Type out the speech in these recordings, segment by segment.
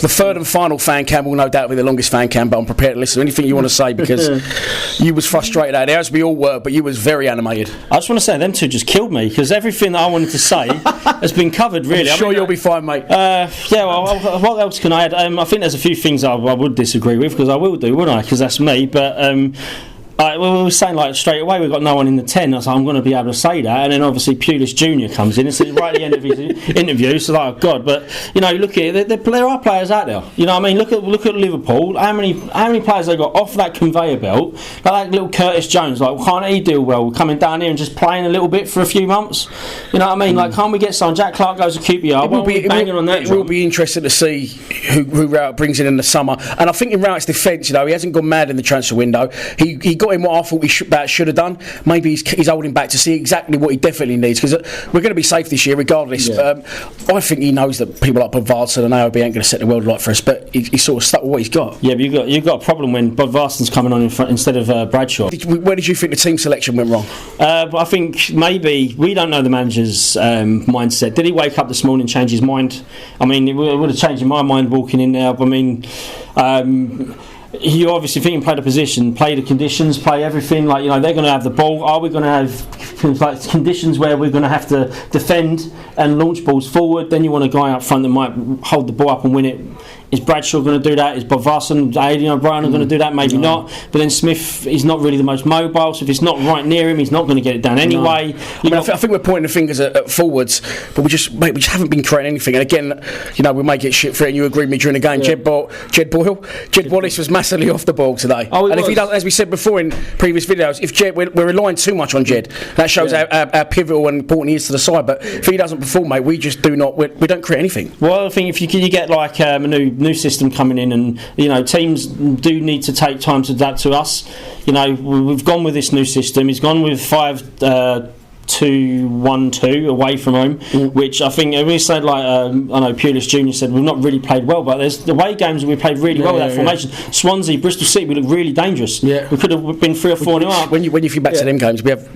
The third and final fan cam will no doubt be the longest fan cam, but I'm prepared to listen to anything you want to say, because you was frustrated out there, as we all were, but you was very animated. I just want to say them two just killed me, because everything that I wanted to say has been covered, really. I'm sure you'll be fine, mate. What else can I add? I think there's a few things I would disagree with, because I will do, wouldn't I? Because that's me, but... we were saying like straight away we've got no one in the 10. I was like, I'm going to be able to say that, and then obviously Pulis Jr. comes in. It's right at the end of his interview. So like, oh God, but you know, look at it. There are players out there. You know what I mean? Look at Liverpool. How many players they got off that conveyor belt? Like that little Curtis Jones. Like, can't he do well coming down here and just playing a little bit for a few months? You know what I mean? Like, can't we get someone? Jack Clark goes to QPR. It will be interesting to see who Rowett brings in the summer. And I think in Rowett's defence, you know, he hasn't gone mad in the transfer window. He got him what I thought he should have done. Maybe he's holding back to see exactly what he definitely needs, because we're going to be safe this year regardless. I think he knows that people like Bodvarsson and AOB ain't going to set the world alight for us, but he's sort of stuck with what he's got. Yeah, but you've got a problem when Bodvarsson's coming on in front instead of Bradshaw. Where did you think the team selection went wrong? I think maybe we don't know the manager's mindset. Did he wake up this morning and change his mind? I mean, it would have changed in my mind walking in there. I mean, you obviously think you play the position, play the conditions, play everything. Like, you know, they're going to have the ball. Are we going to have like conditions where we're going to have to defend and launch balls forward? Then you want a guy up front that might hold the ball up and win it. Is Bradshaw going to do that? Is Bodvarsson, Aidan O'Brien going to do that? Maybe not. But then Smith is not really the most mobile, so if it's not right near him, he's not going to get it done anyway. I think we're pointing the fingers at forwards, but we just haven't been creating anything. And again, you know, we may get shit for it, and you agreed with me during the game. Jed Wallace was massively off the ball today. And if he does, as we said before in previous videos, if Jed, we're relying too much on Jed. That shows how pivotal and important he is to the side. But if he doesn't perform, mate, we just don't create anything. Well, I think if you get like a new system coming in, and you know, teams do need to take time to adapt to us. You know, we've gone with this new system. He's gone with 5-2-1-2 away from home, which I think we said, like I know Pulis Jr. said we've not really played well, but there's the away games we played really well with that formation. Swansea, Bristol City, we looked really dangerous. We could have been 3 or 4 nil up. When you think back to them games, we have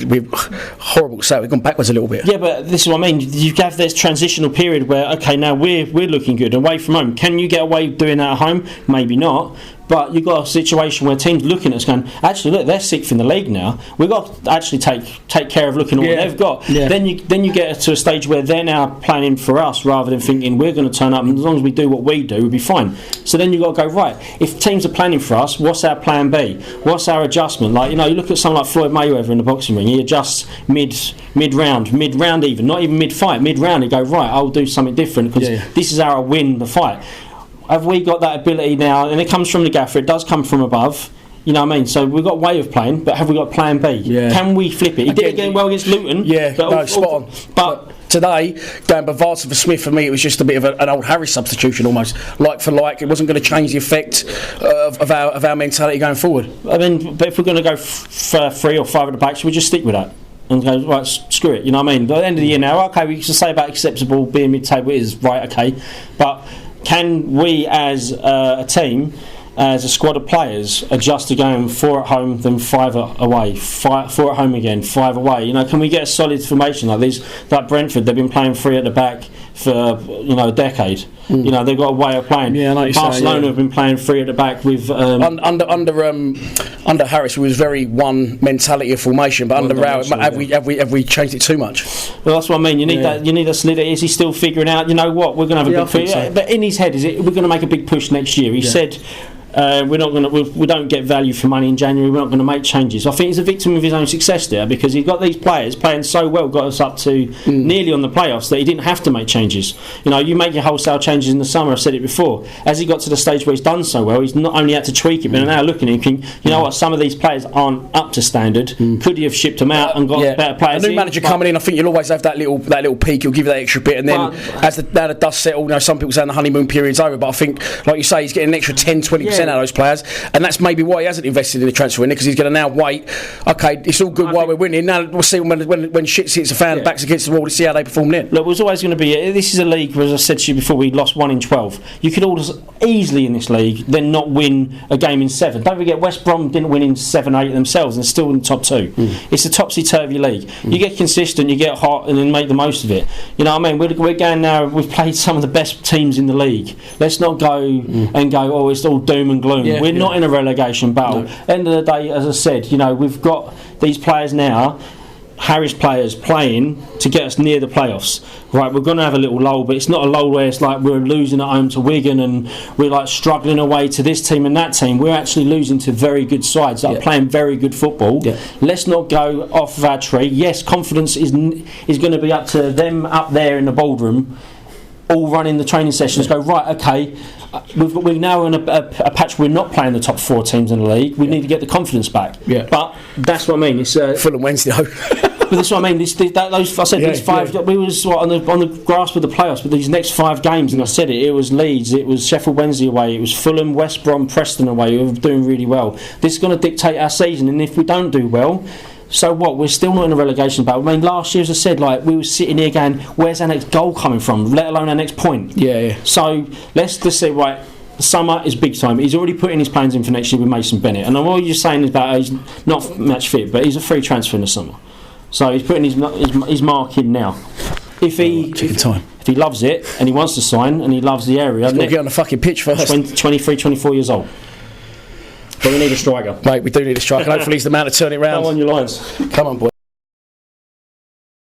horrible to say, we've gone backwards a little bit. Yeah, but this is what I mean. You have this transitional period where now we're looking good away from home. Can you get away doing that at home? Maybe not. But you've got a situation where teams looking at us going, actually, look, they're 6th in the league now. We've got to actually take care of looking at what they've got. Then you get to a stage where they're now planning for us rather than thinking we're going to turn up, and as long as we do what we do, we'll be fine. So then you've got to go, right, if teams are planning for us, what's our plan B? What's our adjustment? Like, you know, you look at someone like Floyd Mayweather in the boxing ring, he adjusts mid-round even, not even mid-fight, mid-round, he go, right, I'll do something different because this is how I win the fight. Have we got that ability now? And it comes from the gaffer, it does come from above. You know what I mean? So we've got a way of playing, but have we got plan B? Can we flip it? He did it again well against Luton. Spot on. But today, going Bodvarsson for Smith, for me, it was just a bit of an old Harris substitution almost. Like for like, it wasn't going to change the effect of our mentality going forward. I mean, but if we're going to go for 3 or 5 at the back, should we just stick with that? And go, right, screw it, you know what I mean? By the end of the year now, okay, we can say about acceptable being mid-table, it is right, okay. But can we as a team, as a squad of players, adjust to going 4 at home, then 5 away, 4 at home again, 5 away? You know, can we get a solid formation like these? Like Brentford, they've been playing 3 at the back for a decade. You know, they've got a way of playing. Like Barcelona have been playing 3 at the back with under Harris, it was very one mentality of formation. But under Rowett, have we changed it too much? Well, that's what I mean. You need that. You need a solidity. Is he still figuring out? You know what? We're going to have a big push. But in his head, we're going to make a big push next year. He said, we don't get value for money in January. We're not going to make changes. I think he's a victim of his own success there, because he's got these players playing so well, got us up to nearly on the playoffs, that he didn't have to make changes. You know, you make your wholesale changes in the summer. I've said it before. As he got to the stage where he's done so well, he's not only had to tweak it, but now looking at him, you know what? Some of these players aren't up to standard. Could he have shipped them out and got better players? A new manager coming in, I think you'll always have that little peak. He'll give you that extra bit, and then as the dust settles, you know, some people say the honeymoon period's over, but I think, like you say, he's getting an extra 10-20% out of those players, and that's maybe why he hasn't invested in the transfer window, because he's going to now wait. Okay, it's all good while we're winning. Now we'll see when shit hits the fan, backs against the wall, to see how they perform then. Look, there's always going to be. This is a league, as I said to you before, we lost 1 in 12. You could all easily in this league then not win a game in 7. Don't forget, West Brom didn't win in 7, 8 themselves, and they're still in the top 2. It's a topsy-turvy league. You get consistent, you get hot, and then make the most of it. You know what I mean? We're going now. We've played some of the best teams in the league. Let's not go and go, oh, it's all doom and gloom. We're not in a relegation battle. End of the day, as I said, you know, we've got these players now, Harry's players, playing to get us near the playoffs. Right, we're going to have a little lull, but it's not a lull where it's like we're losing at home to Wigan and we're like struggling away to this team and that team. We're actually losing to very good sides that are playing very good football. Let's not go off of our tree. Yes, confidence is going to be up to them up there in the boardroom, all running the training sessions. Go, right, okay, we're now in a patch where we're not playing the top 4 teams in the league. We need to get the confidence back. But that's what I mean. It's Fulham Wednesday. But that's what I mean. These 5. We was on the grasp of the playoffs. But these next 5 games, and I said it was Leeds, it was Sheffield Wednesday away, it was Fulham, West Brom, Preston away. We're doing really well. This is going to dictate our season, and if we don't do well, so what? We're still not in a relegation battle. I mean, last year, as I said, like we were sitting here going, where's our next goal coming from? Let alone our next point. So let's just say, right, the summer is big time. He's already putting his plans in for next year with Mason Bennett, and all you're saying is about he's not match fit, but he's a free transfer in the summer. So he's putting his mark in now. If he loves it and he wants to sign and he loves the area, he's got to get on the fucking pitch first. 23, 24 years old. But we need a striker. Mate, we do need a striker. Hopefully he's the man to turn it round. Come on your lines. Come on, boy.